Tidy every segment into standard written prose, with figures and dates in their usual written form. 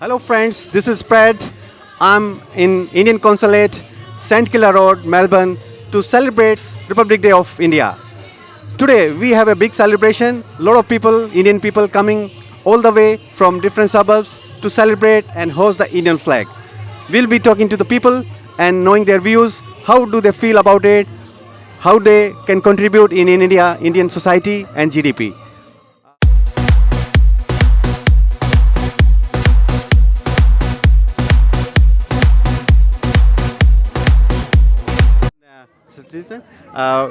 Hello friends, this is PRAD. I'm in Indian Consulate, St. Kilda Road, Melbourne to celebrate Republic Day of India. Today we have a big celebration. A lot of people, Indian people coming all the way from different suburbs to celebrate and host the Indian flag. We'll be talking to the people and knowing their views, how do they feel about it, how they can contribute in India, Indian society and GDP. Citizen.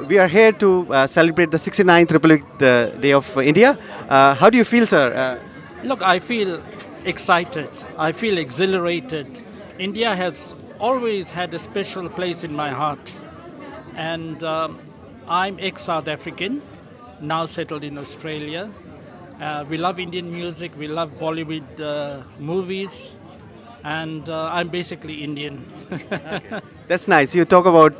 We are here to celebrate the 69th Republic Day of India. How do you feel, sir? Look, I feel excited. I feel exhilarated. India has always had a special place in my heart. And I'm ex South African, now settled in Australia. We love Indian music, we love Bollywood movies, and I'm basically Indian. That's nice. You talk about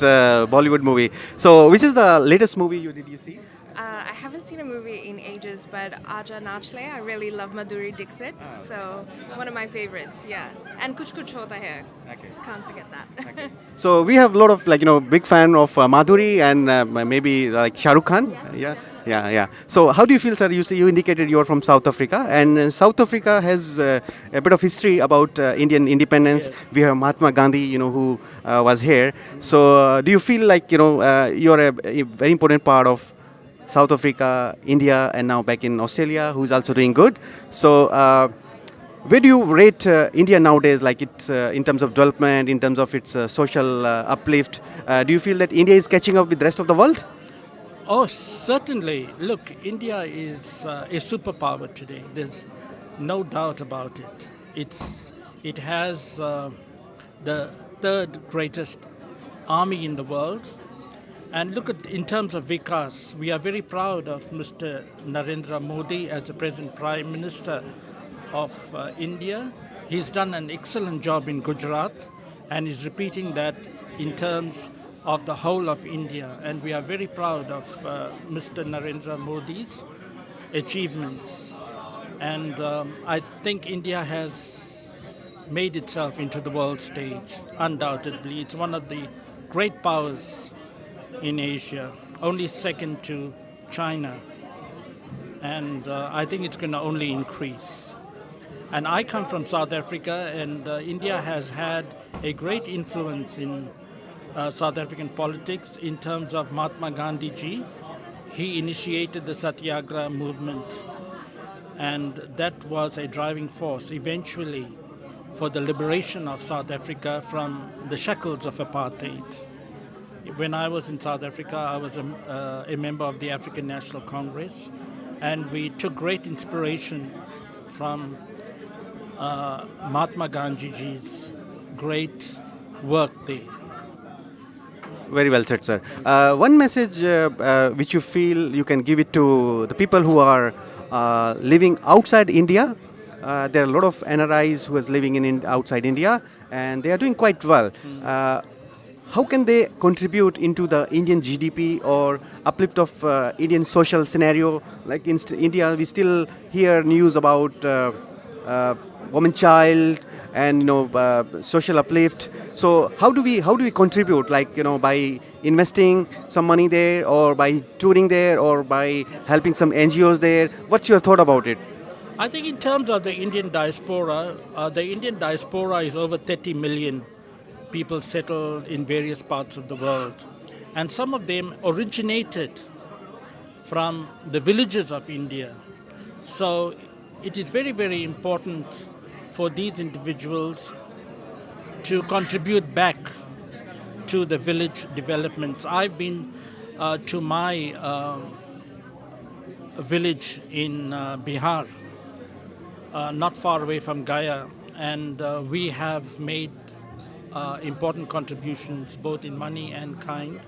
Bollywood movie. So, which is the latest movie did you see? I haven't seen a movie in ages, but Aja Nachle, I really love Madhuri Dixit. So, one of my favorites, yeah. And Kuch Kuch Hota Hai. Okay. Can't forget that. Okay. So we have a lot of big fan of Madhuri and maybe like Shah Rukh Khan. Yes. Yeah. So how do you feel, sir? You indicated you are from South Africa, and South Africa has a bit of history about Indian independence. Yes. We have Mahatma Gandhi, who was here. So do you feel like you are a very important part of South Africa, India, and now back in Australia, who's also doing good? So. Where do you rate India nowadays, like it's in terms of development, in terms of its social uplift? Do you feel that India is catching up with the rest of the world? Oh, certainly. Look, India is a superpower today. There's no doubt about it. It has the third greatest army in the world. And look at in terms of Vikas, we are very proud of Mr. Narendra Modi as the present Prime Minister of India. He's done an excellent job in Gujarat and is repeating that in terms of the whole of India. And we are very proud of Mr. Narendra Modi's achievements. And I think India has made itself into the world stage, undoubtedly. It's one of the great powers in Asia, only second to China. And I think it's going to only increase. And I come from South Africa, and India has had a great influence in South African politics in terms of Mahatma Gandhi ji. He initiated the Satyagraha movement, and that was a driving force eventually for the liberation of South Africa from the shackles of apartheid. When I was in South Africa, I was a member of the African National Congress, and we took great inspiration from Mahatma Gandhi ji's great work there. Very well said, sir. One message which you feel you can give it to the people who are living outside India. There are a lot of NRIs who is living in outside India, and they are doing quite well. How can they contribute into the Indian GDP or uplift of Indian social scenario? Like in India, we still hear news about woman child and social uplift. So how do we contribute, like by investing some money there, or by touring there, or by helping some NGOs there? What's your thought about it? I think in terms of the Indian diaspora is over 30 million people settled in various parts of the world. And some of them originated from the villages of India. So it is very, very important for these individuals to contribute back to the village developments. I've been to my village in Bihar, not far away from Gaya, and we have made important contributions both in money and kind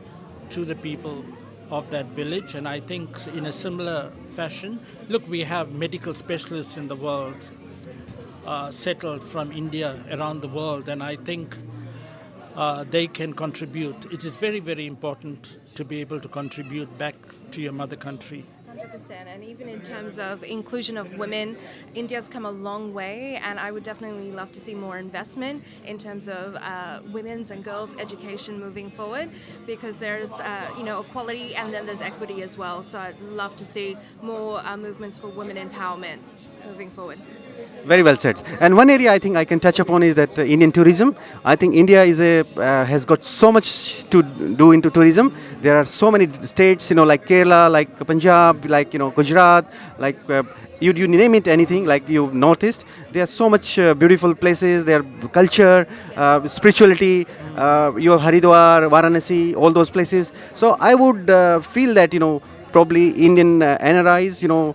to the people of that village. And I think in a similar fashion, look, we have medical specialists in the world settled from India around the world, and I think they can contribute. It is very, very important to be able to contribute back to your mother country. 100%. And even in terms of inclusion of women, India's come a long way, and I would definitely love to see more investment in terms of women's and girls' education moving forward, because there's equality and then there's equity as well. So I'd love to see more movements for women empowerment moving forward. Very well said. And one area I think I can touch upon is that Indian tourism. I think India has got so much to do into tourism. There are so many states, like Kerala, like Punjab, like Gujarat, like you name it, anything like you Northeast. There are so much beautiful places. Their culture, spirituality. Your Haridwar, Varanasi, all those places. So I would feel that probably Indian NRIs,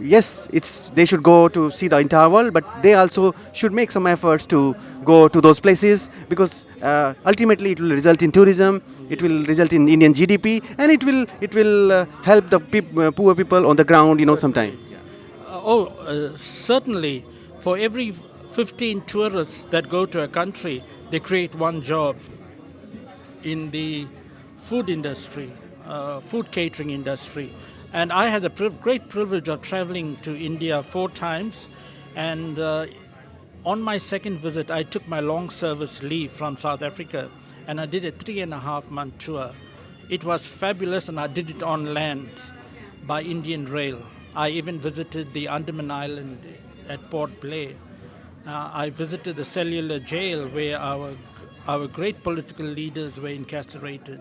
yes, they should go to see the entire world, but they also should make some efforts to go to those places, because ultimately it will result in tourism, it will result in Indian GDP, and it will help the poor people on the ground, sometime. Certainly. For every 15 tourists that go to a country, they create one job in the food industry, food catering industry. And I had the great privilege of traveling to India 4 times. And on my second visit, I took my long service leave from South Africa, and I did a 3.5-month tour. It was fabulous, and I did it on land by Indian Rail. I even visited the Andaman Island at Port Blair. I visited the cellular jail where our great political leaders were incarcerated.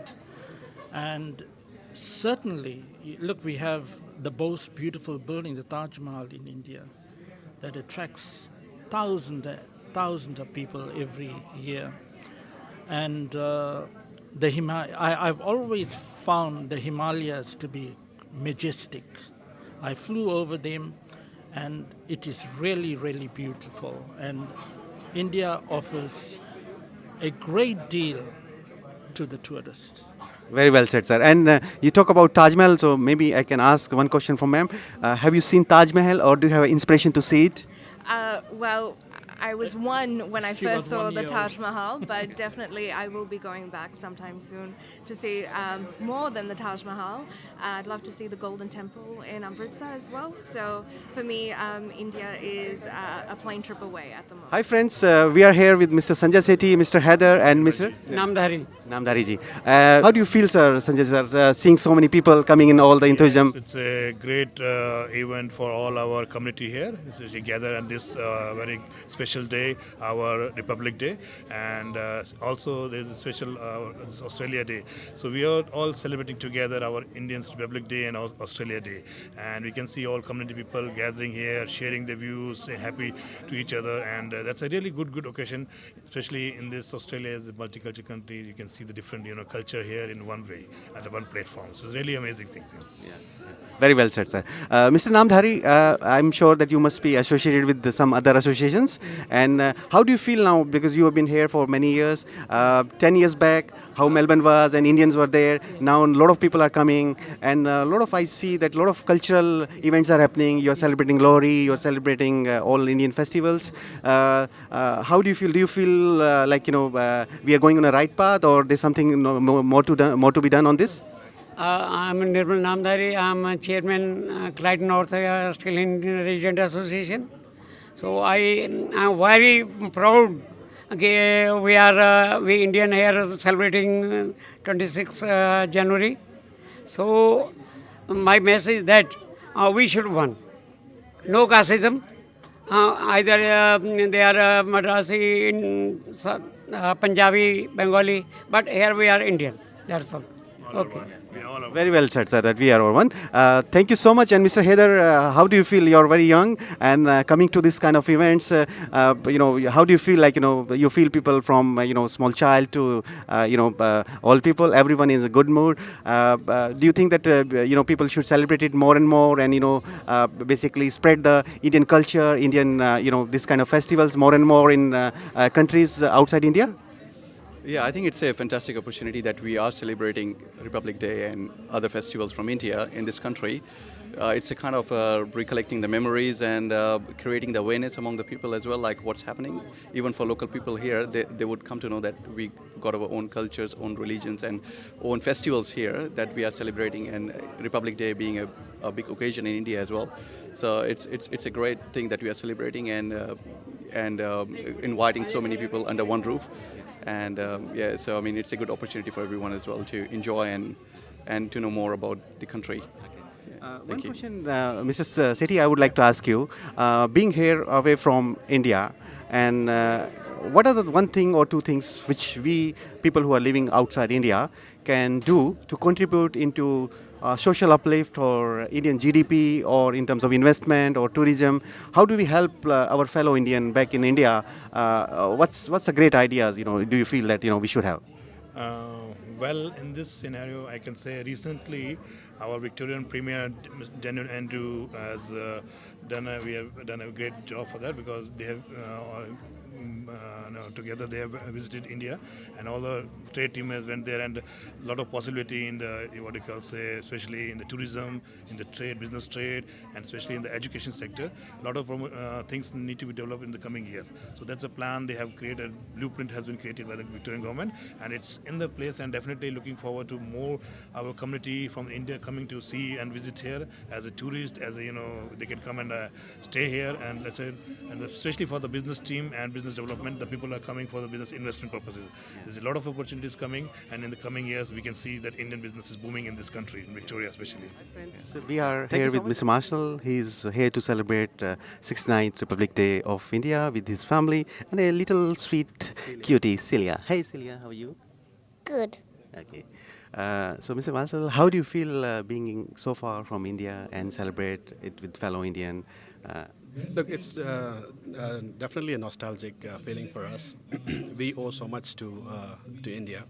And certainly, look, we have the most beautiful building, the Taj Mahal in India, that attracts thousands of people every year. And I've always found the Himalayas to be majestic. I flew over them, and it is really, really beautiful. And India offers a great deal to the tourists. Very well said, sir. And you talk about Taj Mahal, so maybe I can ask one question from ma'am. Have you seen Taj Mahal, or do you have inspiration to see it? Well, I was one when I She first was saw 1 the year Taj Mahal, but definitely I will be going back sometime soon to see more than the Taj Mahal. I'd love to see the Golden Temple in Amritsar as well. So for me, India is a plane trip away at the moment. Hi friends, we are here with Mr. Sanjay Sethi, Mr. Heather, and Mr. Namdhari. Namdari ji. How do you feel, sir, Sanjay sir, seeing so many people coming in, all the enthusiasm? Yes, it's a great event for all our community here. It's actually gather on this very special day, our Republic Day, and also there's a special this Australia Day. So we are all celebrating together our Indian Republic Day and Australia Day, and we can see all community people gathering here, sharing their views, saying happy to each other, and that's a really good occasion, especially in this Australia is a multicultural country. You can see the different culture here in one way at one platform. So it's really amazing thing. Very well said, sir. Mr. Namdhari, I'm sure that you must be associated with some other associations. And how do you feel now? Because you have been here for many years. 10 years back, how Melbourne was and Indians were there. Now a lot of people are coming, and I see that a lot of cultural events are happening. You're celebrating Lohri, you're celebrating all Indian festivals. How do you feel? Do you feel like we are going on a right path, or there's something more to be done on this? I'm Nirmal Namdhari. I'm a chairman, Clyde North Australian Indian Resident Association. So I am very proud. Okay, we Indian here celebrating 26 January. So my message is that we should win. No casteism. Either they are Madrasi, Punjabi, Bengali, but here we are Indian. That's all. Okay. Very well said, sir, that we are all one. Thank you so much. And Mr. Heather, how do you feel? You're very young and coming to this kind of events. How do you feel? Like you feel people from small child to all people. Everyone is in a good mood. Do you think that people should celebrate it more and more, and basically spread the Indian culture, Indian this kind of festivals more and more in countries outside India? Yeah, I think it's a fantastic opportunity that we are celebrating Republic Day and other festivals from India in this country. It's a kind of recollecting the memories and creating the awareness among the people as well, like what's happening. Even for local people here, they would come to know that we got our own cultures, own religions, and own festivals here that we are celebrating, and Republic Day being a big occasion in India as well. So it's a great thing that we are celebrating and inviting so many people under one roof. And yeah, so I mean, it's a good opportunity for everyone as well to enjoy and to know more about the country. One Thank you. question, Mrs. Sethi, I would like to ask you, being here away from India, and what are the one thing or two things which we, people who are living outside India, can do to contribute into social uplift or Indian GDP or in terms of investment or tourism? How do we help our fellow Indian back in India? What's the great ideas, do you feel that, we should have? Well, in this scenario, I can say recently our Victorian Premier, Daniel Andrew, has we have done a great job for that, because they have together they have visited India, and all the trade team has went there, and a lot of possibility in the what you call say, especially in the tourism, in the trade, business trade, and especially in the education sector. A lot of things need to be developed in the coming years. So that's a plan they have created. Blueprint has been created by the Victorian government, and it's in the place. And definitely looking forward to more our community from India coming to see and visit here as a tourist, as a they can come and stay here, and let's say, and especially for the business team and business development, the people are coming for the business investment purposes. There's a lot of opportunities coming, and in the coming years we can see that Indian business is booming in this country, in Victoria especially. So we are here with Mr. Marshall. He's here to celebrate 69th Republic Day of India with his family and a little sweet cutie, Celia. Hey Celia, how are you? Good. Okay. So Mr. Marshall, how do you feel being so far from India and celebrate it with fellow Indian? Look, it's definitely a nostalgic feeling for us. We owe so much to India,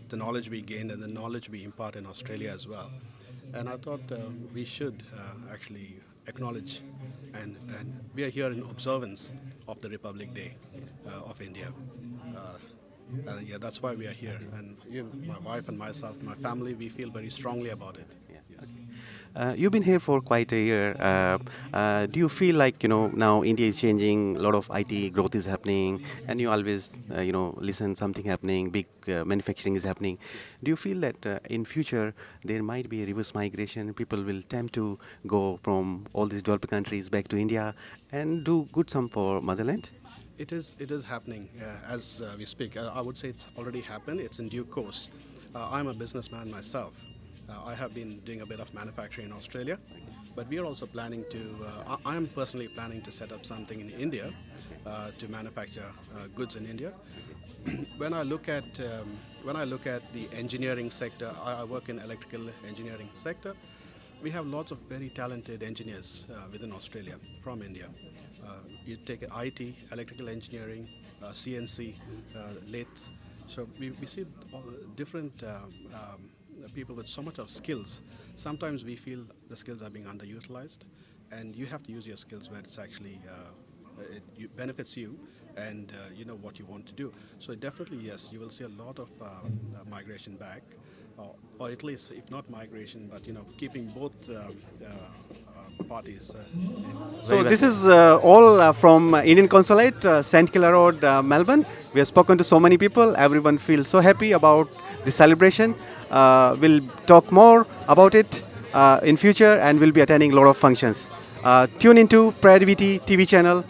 the knowledge we gained and the knowledge we impart in Australia as well. And I thought we should actually acknowledge, and we are here in observance of the Republic Day of India. Yeah, that's why we are here. And my wife and myself, my family, we feel very strongly about it. Yes. You've been here for quite a year. Do you feel like, now India is changing, a lot of IT growth is happening, and you always, listen something happening, big manufacturing is happening. Do you feel that in future there might be a reverse migration, people will tend to go from all these developed countries back to India and do good some for motherland? It is happening as we speak. I would say it's already happened. It's in due course. I'm a businessman myself. I have been doing a bit of manufacturing in Australia, but we are also planning to. I am personally planning to set up something in India to manufacture goods in India. When I look at the engineering sector, I work in electrical engineering sector. We have lots of very talented engineers within Australia from India. You take IT, electrical engineering, CNC, lathes. So we see all different people with so much of skills. Sometimes we feel the skills are being underutilized, and you have to use your skills where it's actually it benefits you, and you know what you want to do. So definitely, yes, you will see a lot of migration back, or at least, if not migration, but keeping both parties. So this is all from Indian Consulate, St. Kilda Road, Melbourne. We have spoken to so many people. Everyone feels so happy about the celebration. We'll talk more about it in future, and we'll be attending a lot of functions. Tune into PRAD VT TV channel.